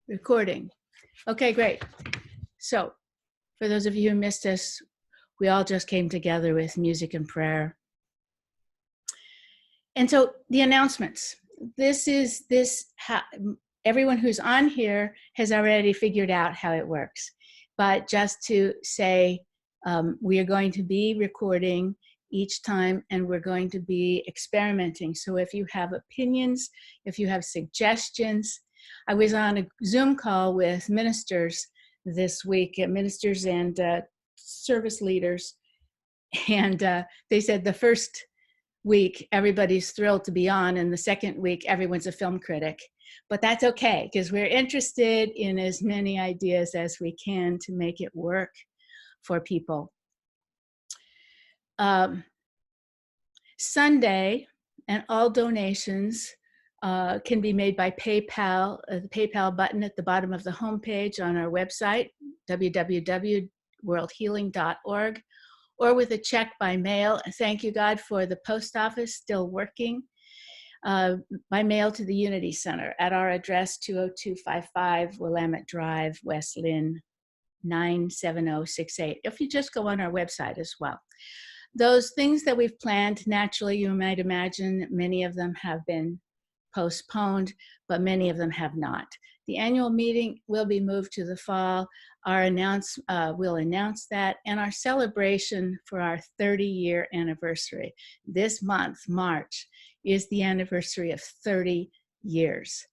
Recording. Okay, great. So for those of you who missed us, we all just came together with music and prayer. And so the announcements. Everyone who's on here has already figured out how it works. But just to say, we are going to be recording each time, and we're going to be experimenting. So if you have opinions, if you have suggestions, I was on a Zoom call with ministers this week, ministers and service leaders, and they said the first week everybody's thrilled to be on, and the second week everyone's a film critic. But that's okay, because we're interested in as many ideas as we can to make it work for people. Sunday, and all donations can be made by PayPal, the PayPal button at the bottom of the homepage on our website, www.worldhealing.org, or with a check by mail. Thank you, God, for the post office still working, by mail to the Unity Center at our address, 20255 Willamette Drive, West Lynn, 97068. If you just go on our website as well. Those things that we've planned, naturally, you might imagine, many of them have been postponed, but many of them have not. The annual meeting will be moved to the fall. We'll announce that, and our celebration for our 30-year anniversary. This month, March, is the anniversary of 30 years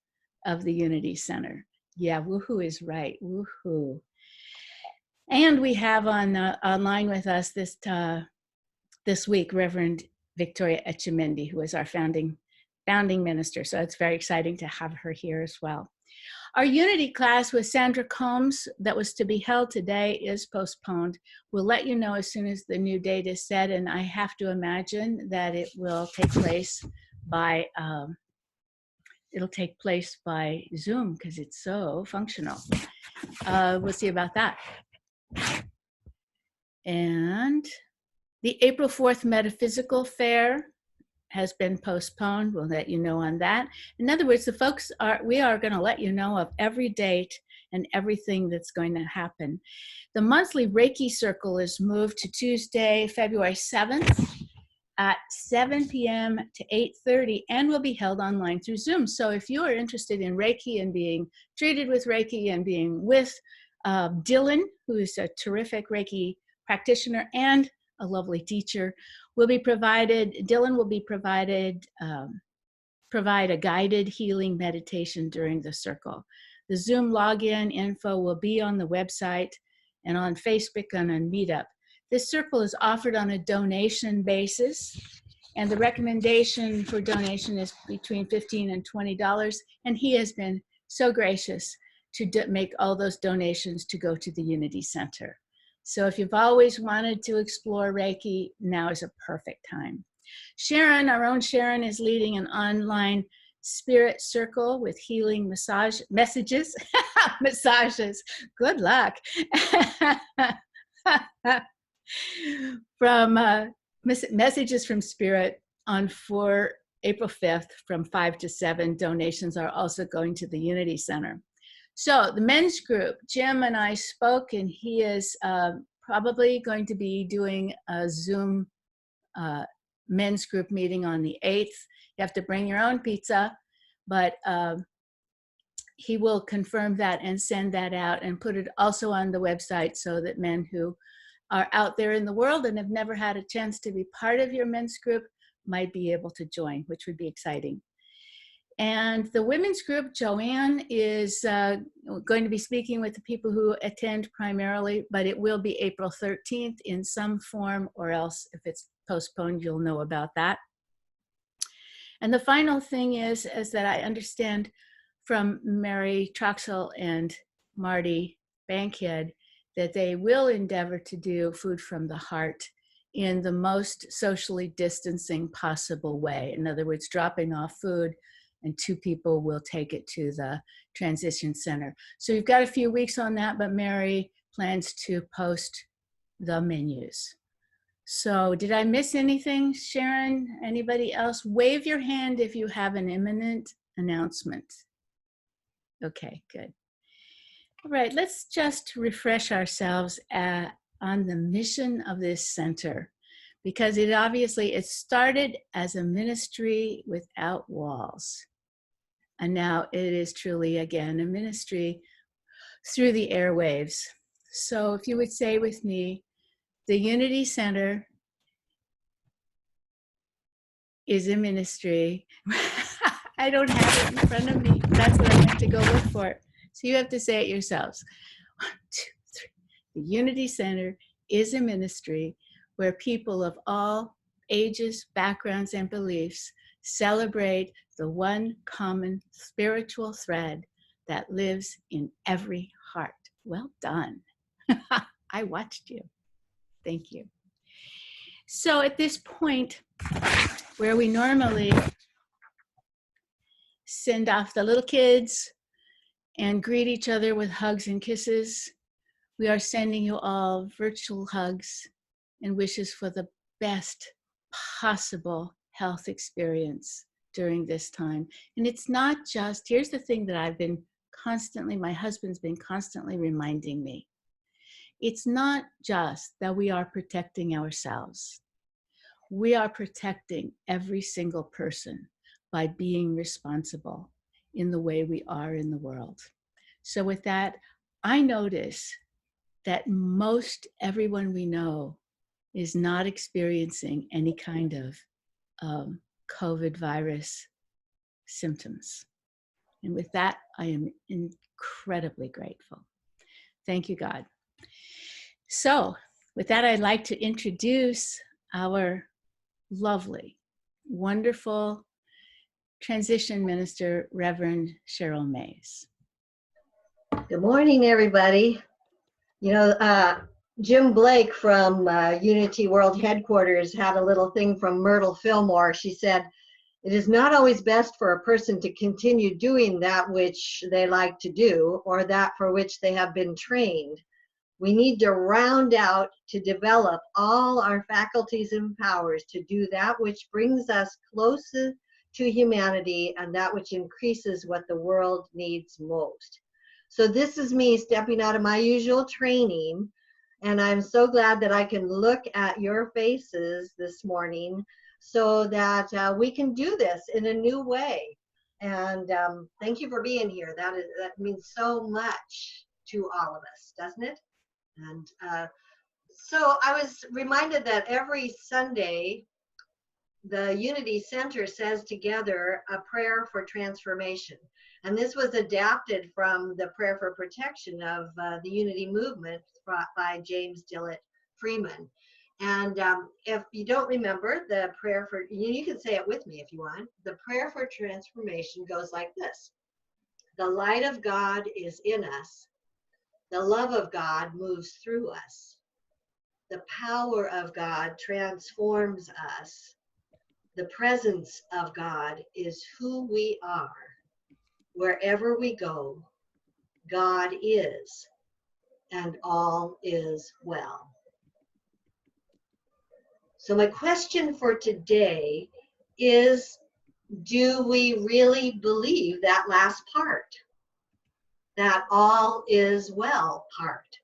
of the Unity Center. Yeah, woohoo is right, woohoo. And we have online with us this week, Reverend Victoria Etchemendy, who is our founding minister. So it's very exciting to have her here as well. Our Unity class with Sandra Combs that was to be held today is postponed. We'll let you know as soon as the new date is set, and I have to imagine that it will take place by Zoom because it's so functional. We'll see about that. And the April 4th Metaphysical Fair has been postponed. We'll let you know on that. In other words, we are going to let you know of every date and everything that's going to happen. The monthly Reiki Circle is moved to Tuesday, February 7th at 7 p.m. to 8:30, and will be held online through Zoom. So if you are interested in Reiki and being treated with Reiki and being with Dylan, who is a terrific Reiki practitioner and a lovely teacher, Dylan will provide a guided healing meditation during the circle. The Zoom login info will be on the website and on Facebook and on Meetup. This circle is offered on a donation basis, and the recommendation for donation is between $15 and $20, and he has been so gracious to make all those donations to go to the Unity Center. So if you've always wanted to explore Reiki, now is a perfect time. Sharon, our own Sharon, is leading an online spirit circle with healing messages. Massages. Good luck. From messages from spirit on April 5th from 5 to 7. Donations are also going to the Unity Center. So the men's group, Jim and I spoke, and he is probably going to be doing a Zoom men's group meeting on the 8th. You have to bring your own pizza, but he will confirm that and send that out and put it also on the website so that men who are out there in the world and have never had a chance to be part of your men's group might be able to join, which would be exciting. And the women's group, Joanne, is going to be speaking with the people who attend primarily, but it will be April 13th in some form, or else if it's postponed, you'll know about that. And the final thing is that I understand from Mary Troxel and Marty Bankhead that they will endeavor to do food from the heart in the most socially distancing possible way. In other words, dropping off food, and 2 people will take it to the transition center. So you've got a few weeks on that, but Mary plans to post the menus. So did I miss anything, Sharon? Anybody else? Wave your hand if you have an imminent announcement. Okay, good. All right, let's just refresh ourselves on the mission of this center, because it started as a ministry without walls. And now it is truly, again, a ministry through the airwaves. So if you would say with me, the Unity Center is a ministry. I don't have it in front of me. That's what I have to go look for. So you have to say it yourselves. 1, 2, 3. The Unity Center is a ministry where people of all ages, backgrounds, and beliefs celebrate the one common spiritual thread that lives in every heart. Well done. I watched you. Thank you. So at this point, where we normally send off the little kids and greet each other with hugs and kisses, we are sending you all virtual hugs and wishes for the best possible health experience during this time. And it's not just, here's the thing that my husband's been constantly reminding me. It's not just that we are protecting ourselves. We are protecting every single person by being responsible in the way we are in the world. So with that, I notice that most everyone we know is not experiencing any kind of COVID virus symptoms. And with that, I am incredibly grateful. Thank you, God. So with that, I'd like to introduce our lovely, wonderful transition minister, Reverend Cheryl Mayes. Good morning, everybody. You know, Jim Blake from Unity World Headquarters had a little thing from Myrtle Fillmore. She said, "It is not always best for a person to continue doing that which they like to do or that for which they have been trained. We need to round out to develop all our faculties and powers to do that which brings us closer to humanity and that which increases what the world needs most." So this is me stepping out of my usual training, and I'm so glad that I can look at your faces this morning so that we can do this in a new way. And thank you for being here. That means so much to all of us, doesn't it? And so I was reminded that every Sunday, the Unity Center says together a prayer for transformation. And this was adapted from the prayer for protection of the Unity movement by James Dillett Freeman. And if you don't remember the prayer for, you can say it with me if you want. The prayer for transformation goes like this. The light of God is in us. The love of God moves through us. The power of God transforms us. The presence of God is who we are. Wherever we go, God is, and all is well. So my question for today is, do we really believe that last part? That all is well part?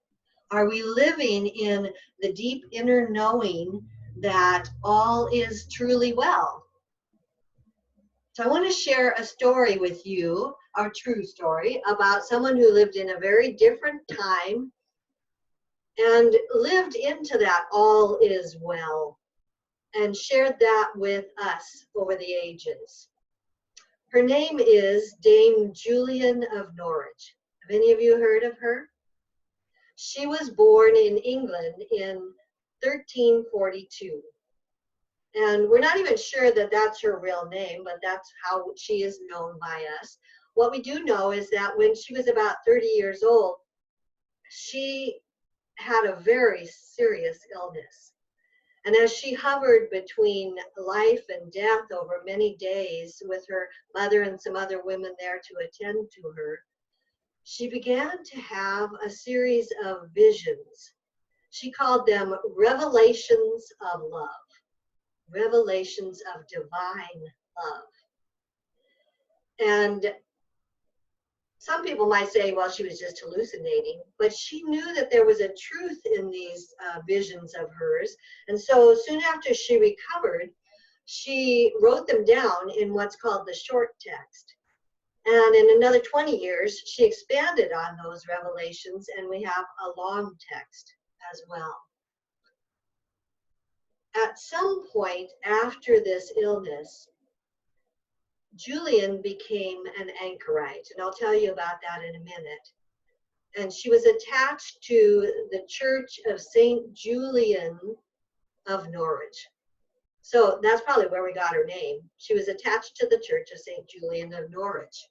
Are we living in the deep inner knowing that all is truly well? So I want to share a story with you, a true story, about someone who lived in a very different time and lived into that all is well and shared that with us over the ages. Her name is Dame Julian of Norwich. Have any of you heard of her? She was born in England in 1342. And we're not even sure that that's her real name, but that's how she is known by us. What we do know is that when she was about 30 years old, she had a very serious illness. And as she hovered between life and death over many days with her mother and some other women there to attend to her, she began to have a series of visions. She called them revelations of love. Revelations of divine love. And some people might say, well, she was just hallucinating, but she knew that there was a truth in these visions of hers. And so soon after she recovered, she wrote them down in what's called the short text. And in another 20 years, she expanded on those revelations, and we have a long text as well. At some point after this illness, Julian became an anchorite, and I'll tell you about that in a minute. And she was attached to the Church of St. Julian of Norwich. So that's probably where we got her name. She was attached to the Church of St. Julian of Norwich.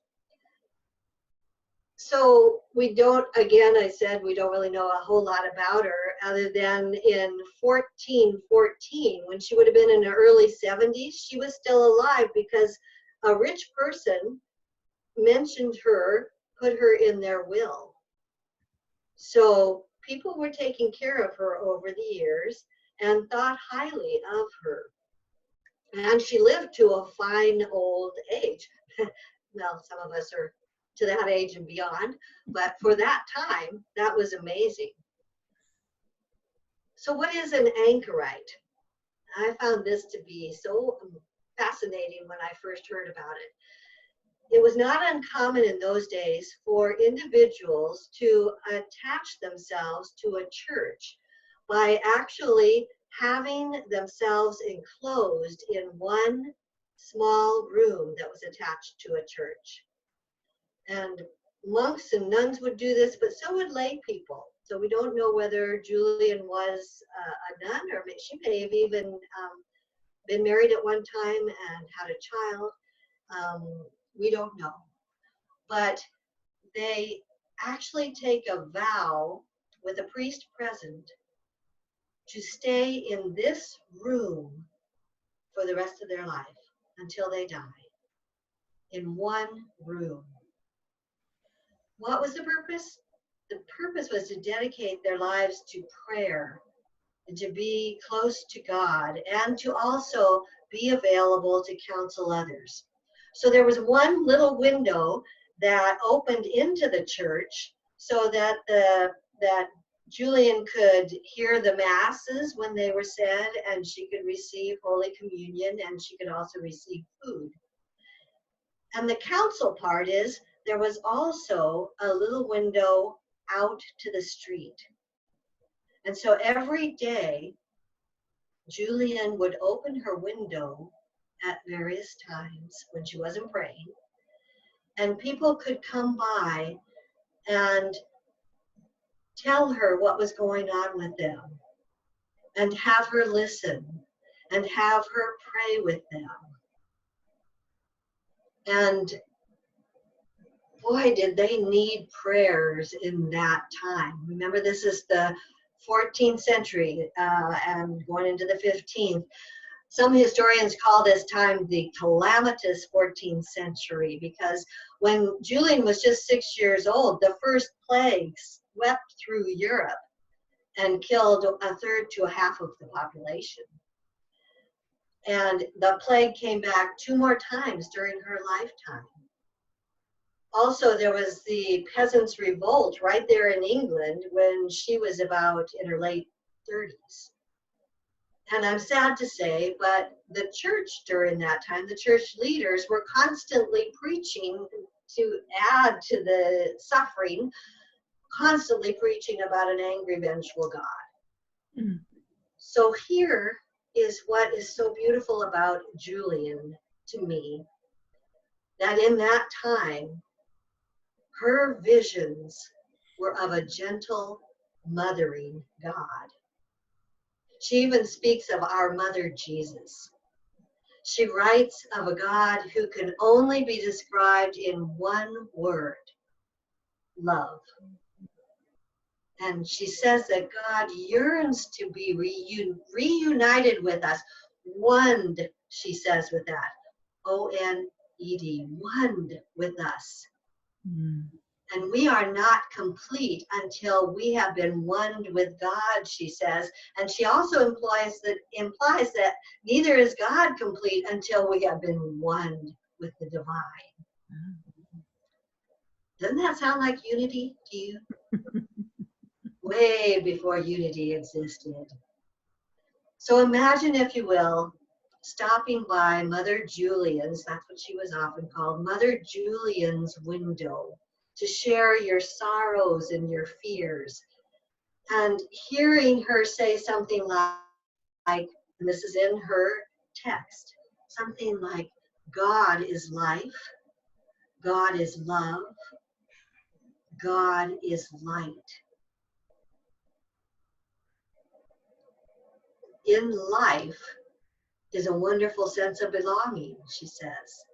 So we don't, again, I said we don't really know a whole lot about her other than in 1414, when she would have been in her early 70s, she was still alive because a rich person mentioned her, put her in their will. So people were taking care of her over the years and thought highly of her. And she lived to a fine old age. Well, some of us are to that age and beyond, but for that time, that was amazing. So what is an anchorite? I found this to be so fascinating when I first heard about it. It was not uncommon in those days for individuals to attach themselves to a church by actually having themselves enclosed in one small room that was attached to a church. And monks and nuns would do this, but so would lay people. So we don't know whether Julian was a nun, or she may have even been married at one time and had a child. We don't know. But they actually take a vow with a priest present to stay in this room for the rest of their life until they die, in one room. What was the purpose? The purpose was to dedicate their lives to prayer and to be close to God and to also be available to counsel others. So there was one little window that opened into the church so that that Julian could hear the masses when they were said, and she could receive Holy Communion, and she could also receive food. And the council part is there was also a little window out to the street. And so every day, Julian would open her window at various times when she wasn't praying, and people could come by and tell her what was going on with them, and have her listen, and have her pray with them. And boy, did they need prayers in that time. Remember, this is the 14th century and going into the 15th. Some historians call this time the calamitous 14th century, because when Julian was just 6 years old, the first plague swept through Europe and killed a third to a half of the population. And the plague came back 2 more times during her lifetime. Also, there was the Peasants' Revolt right there in England when she was about in her late 30s. And I'm sad to say, but the church during that time, the church leaders were constantly preaching to add to the suffering, constantly preaching about an angry, vengeful God. Mm. So here is what is so beautiful about Julian to me, that in that time, her visions were of a gentle, mothering God. She even speaks of our mother, Jesus. She writes of a God who can only be described in one word: love. And she says that God yearns to be reunited with us. One, she says with that, O-N-E-D, one with us. Mm. And we are not complete until we have been one with God, she says. And she also implies that neither is God complete until we have been one with the divine. Doesn't that sound like unity to you? Way before unity existed. So imagine, if you will, stopping by Mother Julian's, that's what she was often called, Mother Julian's window, to share your sorrows and your fears. And hearing her say something like, and this is in her text, something like, God is life, God is love, God is light. In life is a wonderful sense of belonging, she says.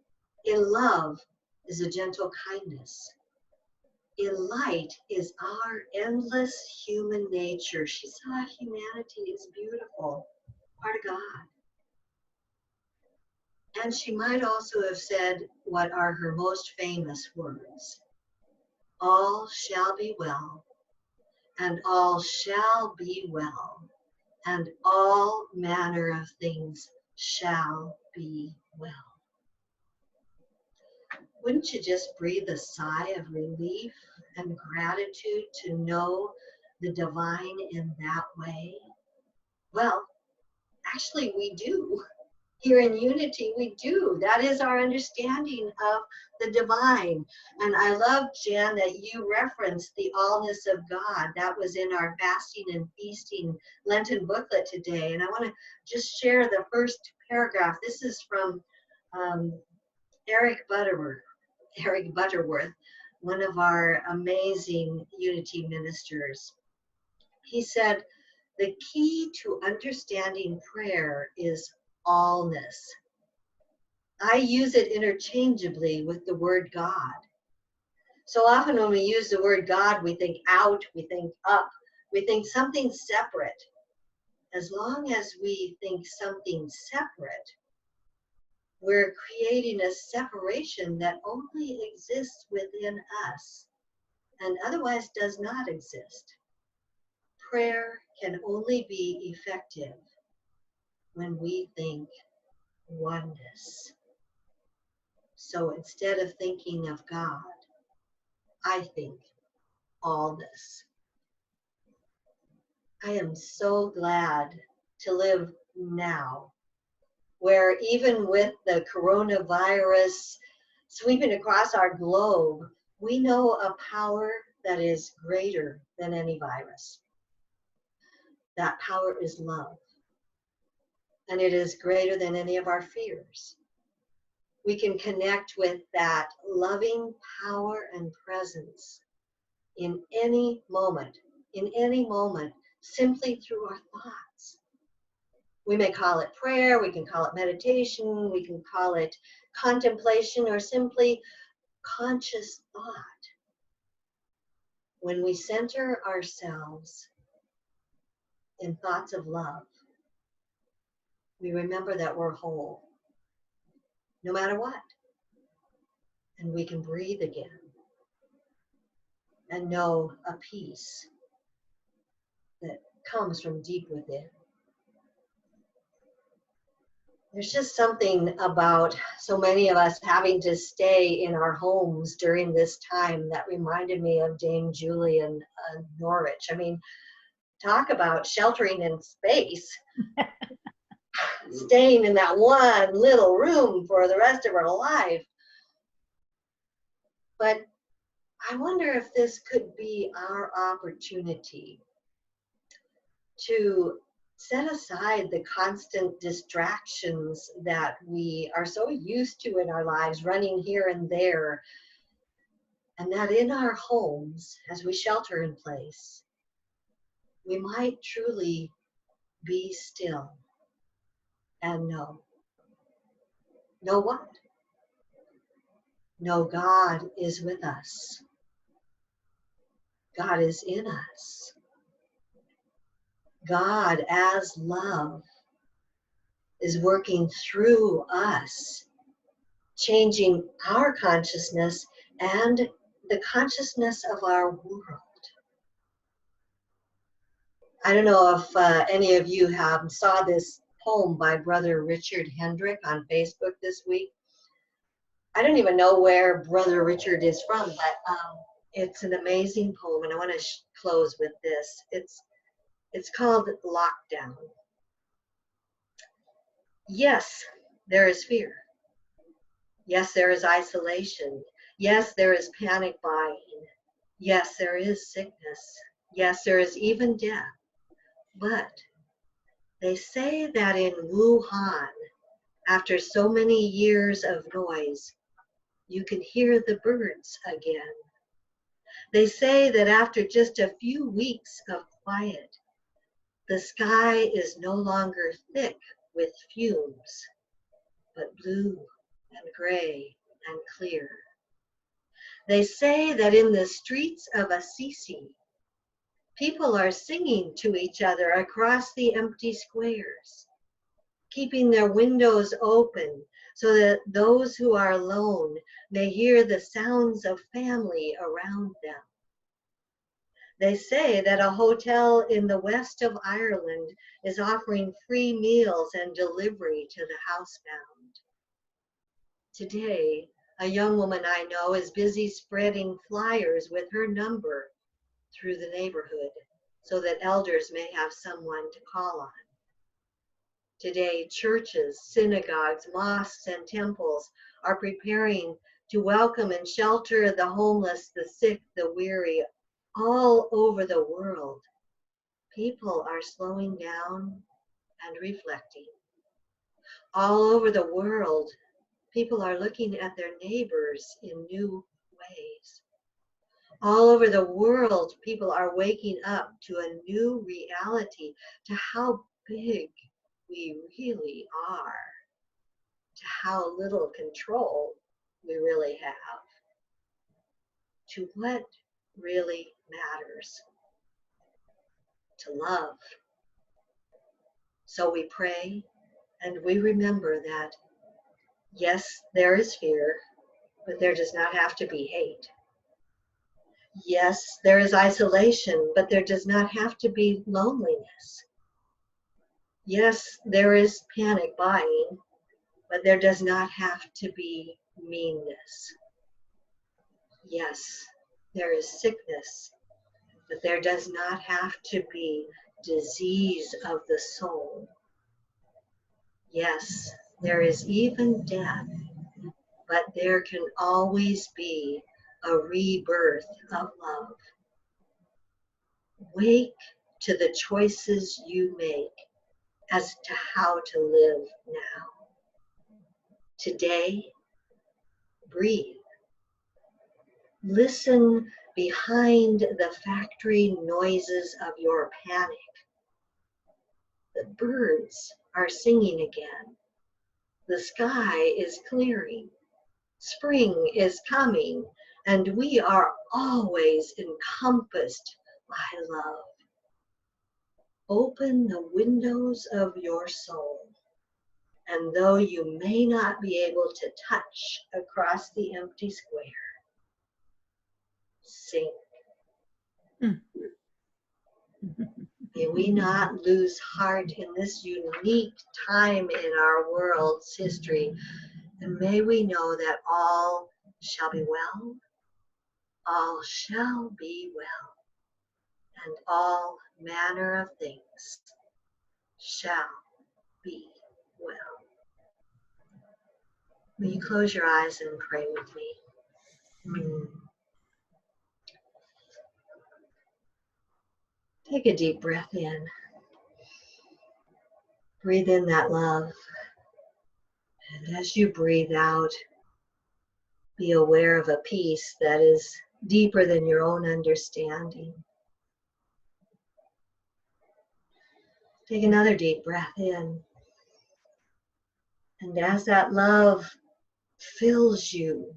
In love is a gentle kindness. In light is our endless human nature. She saw humanity as beautiful, part of God. And she might also have said what are her most famous words. All shall be well, and all shall be well, and all manner of things shall be well. Wouldn't you just breathe a sigh of relief and gratitude to know the divine in that way? Well, actually we do. Here in Unity, we do. That is our understanding of the divine. And I love, Jan, that you referenced the allness of God. That was in our fasting and feasting Lenten booklet today. And I want to just share the first paragraph. This is from Eric Butterworth, one of our amazing Unity ministers. He said, the key to understanding prayer is allness. I use it interchangeably with the word God. So often when we use the word God, we think out, we think up, we think something separate. As long as we think something separate, we're creating a separation that only exists within us and otherwise does not exist. Prayer can only be effective when we think oneness. So instead of thinking of God, I think allness. I am so glad to live now, where even with the coronavirus sweeping across our globe, we know a power that is greater than any virus. That power is love. And it is greater than any of our fears. We can connect with that loving power and presence in any moment, simply through our thoughts. We may call it prayer, we can call it meditation, we can call it contemplation, or simply conscious thought. When we center ourselves in thoughts of love, we remember that we're whole, no matter what. And we can breathe again and know a peace that comes from deep within. There's just something about so many of us having to stay in our homes during this time that reminded me of Dame Julie in Norwich. I mean, talk about sheltering in space. Staying in that one little room for the rest of our life. But I wonder if this could be our opportunity to set aside the constant distractions that we are so used to in our lives, running here and there, and that in our homes, as we shelter in place, we might truly be still and know. Know what? Know God is with us. God is in us. God as love is working through us, changing our consciousness and the consciousness of our world. I don't know if any of you saw this poem by Brother Richard Hendrick on Facebook this week. I don't even know where Brother Richard is from, but it's an amazing poem, and I want to close with this. It's called Lockdown. Yes, there is fear. Yes, there is isolation. Yes, there is panic buying. Yes, there is sickness. Yes, there is even death. But they say that in Wuhan, after so many years of noise, you can hear the birds again. They say that after just a few weeks of quiet, the sky is no longer thick with fumes, but blue and gray and clear. They say that in the streets of Assisi, people are singing to each other across the empty squares, keeping their windows open so that those who are alone may hear the sounds of family around them. They say that a hotel in the west of Ireland is offering free meals and delivery to the housebound. Today, a young woman I know is busy spreading flyers with her number through the neighborhood so that elders may have someone to call on. Today, churches, synagogues, mosques, and temples are preparing to welcome and shelter the homeless, the sick, the weary, all over the world. People are slowing down and reflecting. All over the world, people are looking at their neighbors in new ways. All over the world, people are waking up to a new reality, to how big we really are, to how little control we really have, to what really matters, to love. So we pray and we remember that, yes, there is fear, but there does not have to be hate. Yes, there is isolation, but there does not have to be loneliness. Yes, there is panic buying, but there does not have to be meanness. Yes, there is sickness, but there does not have to be disease of the soul. Yes, there is even death, but there can always be a rebirth of love. Wake to the choices you make as to how to live now. Today, breathe. Listen behind the factory noises of your panic. The birds are singing again. The sky is clearing. Spring is coming, and we are always encompassed by love. Open the windows of your soul, and though you may not be able to touch across the empty square, sing. May we not lose heart in this unique time in our world's history, and may we know that all shall be well, all shall be well, and all manner of things shall be well. Will you close your eyes and pray with me? Take a deep breath in. Breathe in that love. And as you breathe out, be aware of a peace that is deeper than your own understanding. Take another deep breath in. And as that love fills you,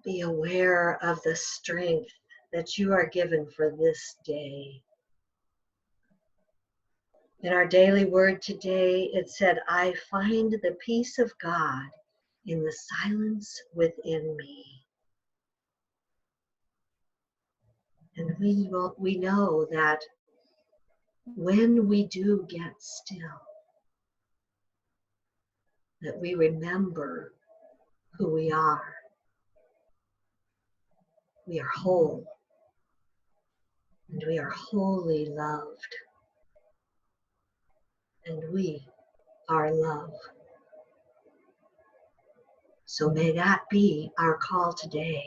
be aware of the strength that you are given for this day. In our daily word today, it said, I find the peace of God in the silence within me. And we know that when we do get still, that we remember who we are. We are whole, and we are wholly loved, and we are love. So may that be our call today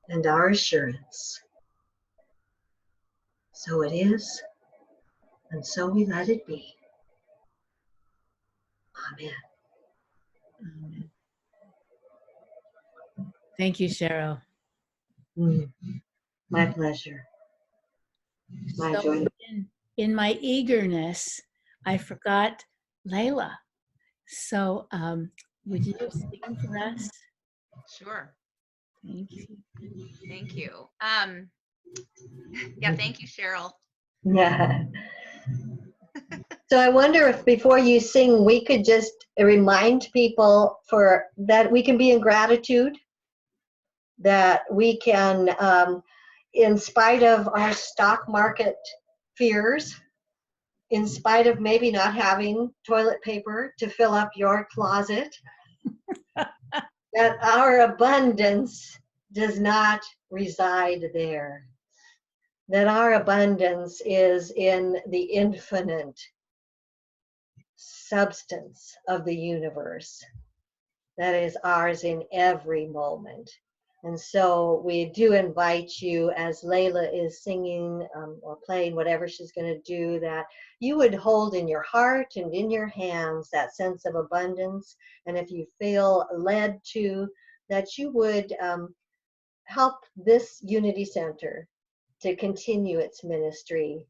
and our assurance. So it is, and so we let it be. Amen. Amen. Thank you, Cheryl. My pleasure. My So joy. in my eagerness, I forgot Layla. So would you sing for us? Sure. Thank you. Thank you. Yeah, thank you, Cheryl. Yeah. So I wonder if before you sing, we could just remind people for that we can be in gratitude, that we can, in spite of our stock market fears, in spite of maybe not having toilet paper to fill up your closet, that our abundance does not reside there. That our abundance is in the infinite substance of the universe that is ours in every moment. And so we do invite you, as Layla is singing or playing whatever she's going to do, that you would hold in your heart and in your hands that sense of abundance. And if you feel led to, that you would help this Unity Center to continue its ministry,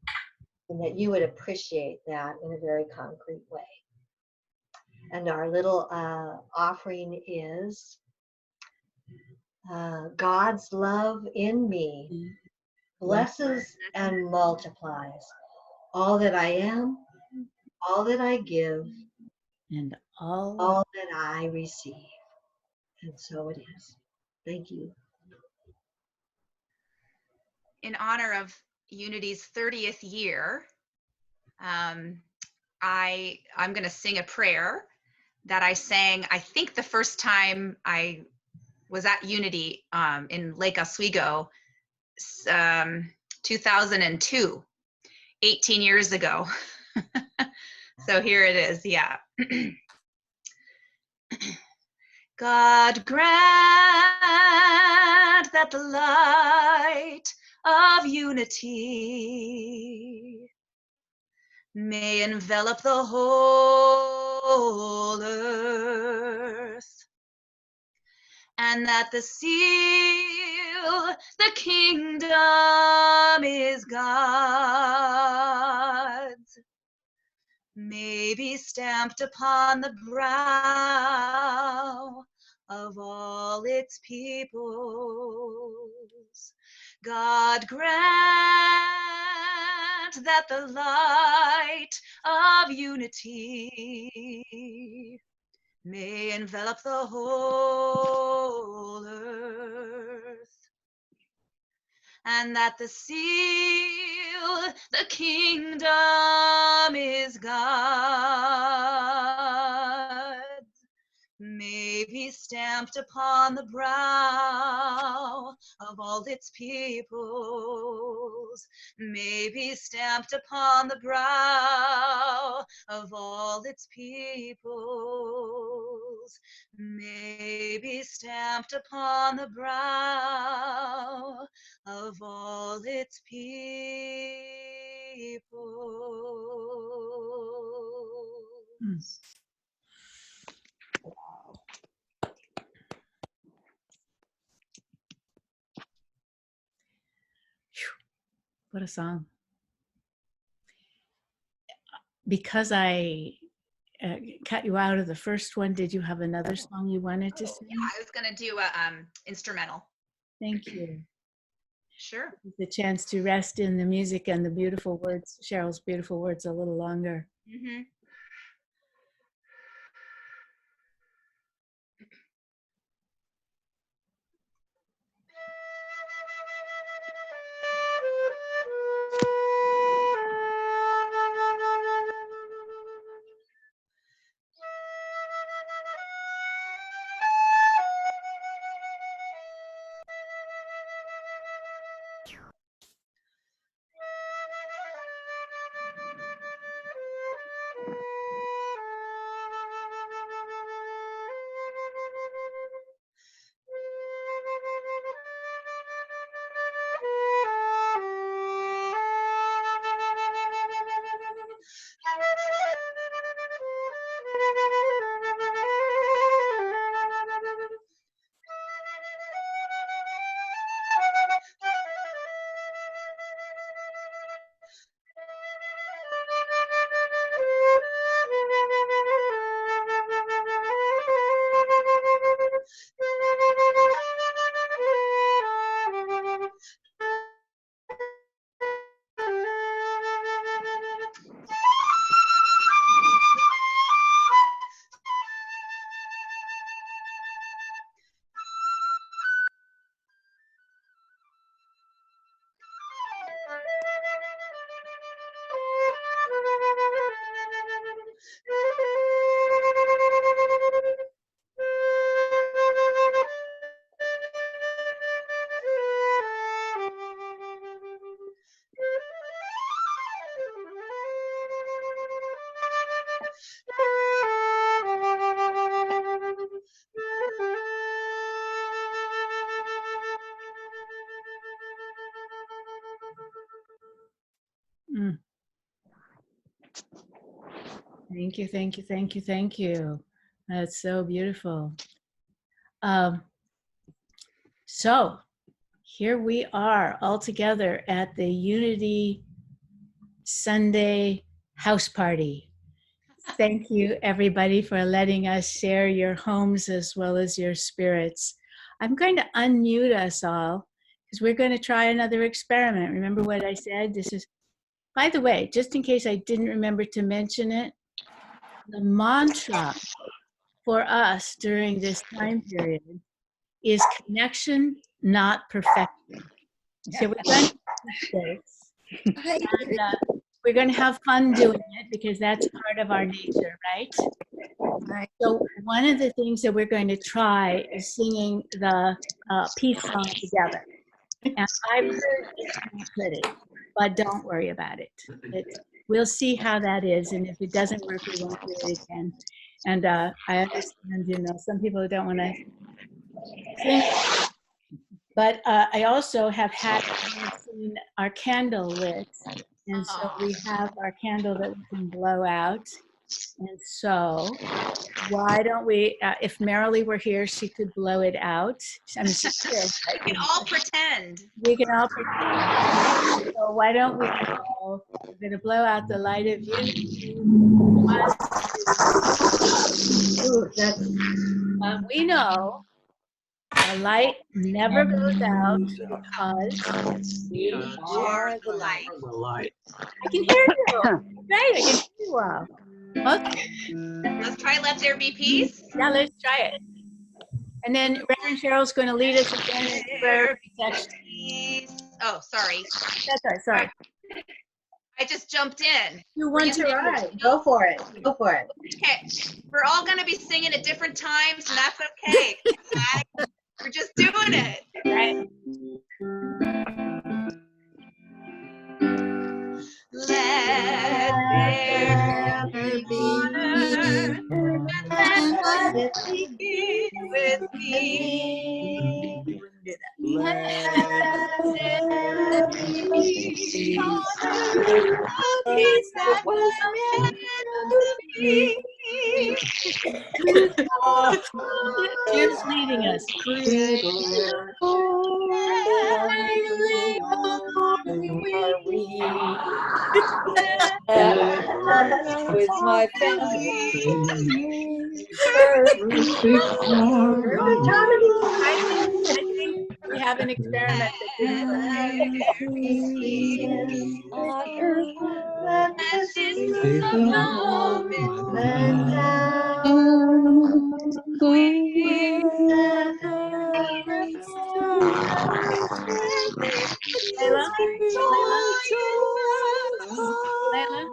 and that you would appreciate that in a very concrete way. And our little offering is God's love in me blesses and multiplies all that I am, all that I give, And all that I receive. And so it is. Thank you. In honor of Unity's 30th year, I'm going to sing a prayer that I sang, I think the first time I was at Unity in Lake Oswego, 2002, 18 years ago. So here it is, yeah. God grant that the light of unity may envelop the whole earth, and that the seal, the kingdom is God's, may be stamped upon the brow of all its peoples. God grant that the light of unity may envelop the whole earth, and that the seal, the kingdom is God's, may be stamped upon the brow of all its peoples, may be stamped upon the brow of all its peoples, may be stamped upon the brow of all its peoples. what a song. Because I cut you out of the first one, did you have another song you wanted to sing? Yeah, I was going to do a instrumental. Thank you. Sure. The chance to rest in the music and the beautiful words, Cheryl's beautiful words, a little longer. Mm-hmm. Mm. Thank you, thank you, thank you, thank you. That's so beautiful. So here we are all together at the Unity Sunday house party. Thank you, everybody, for letting us share your homes as well as your spirits. I'm going to unmute us all because we're going to try another experiment. Remember what I said? This is, by the way, just in case I didn't remember to mention it, the mantra for us during this time period is connection, not perfection. So we're going to mistakes. And, we're going to have fun doing it because that's part of our nature, right? Right. So one of the things that we're going to try is singing the peace song together. And I've heard it's not pretty, but don't worry about it. We'll see how that is, and if it doesn't work, we won't do it again. And I understand, you know, some people don't want to sing, but I also have seen our candle lit, and so we have our candle that we can blow out. And so why don't we, if Marilee were here, she could blow it out. I mean, she could. We can all pretend. We can all pretend. So why don't we go, we're going to blow out the light of unity. Ooh, that's We know the light never goes out because we Are the light. I can hear you. Right, I can hear you well. Okay, Let's try Let There Be Peace. now let's try it. And then Reverend Cheryl's going to lead us again in prayer of protection. Oh, sorry. That's right, sorry. I just jumped in. You want to right. Go for it. Go for it. Okay, we're all going to be singing at different times, and that's okay. We're just doing it. right? Let there be honor, and let it be with me. Let there be honor, a peace that was meant to be. Jim's leading us. With my family. I think we have an experiment that didn't Layla?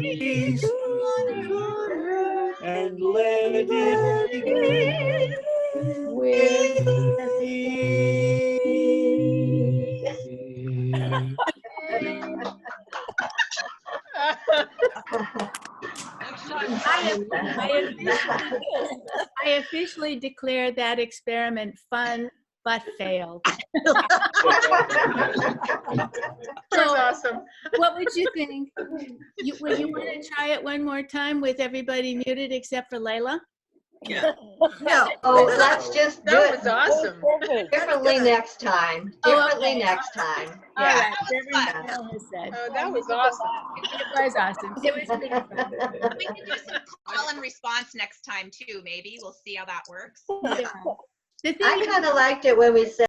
Each moment. And let it begin with I officially declare that experiment fun but failed. That's awesome. What would you think? Would you want to try it one more time with everybody muted except for Layla? No, Oh, let's just do that it was awesome. differently next time. Differently next time. All Yeah. right, Reverend Cheryl has said. Oh, that was awesome. It was awesome. It was pretty fun. We can do some call and response next time too, maybe. We'll see how that works. Yeah. The thing I kind of liked it when we said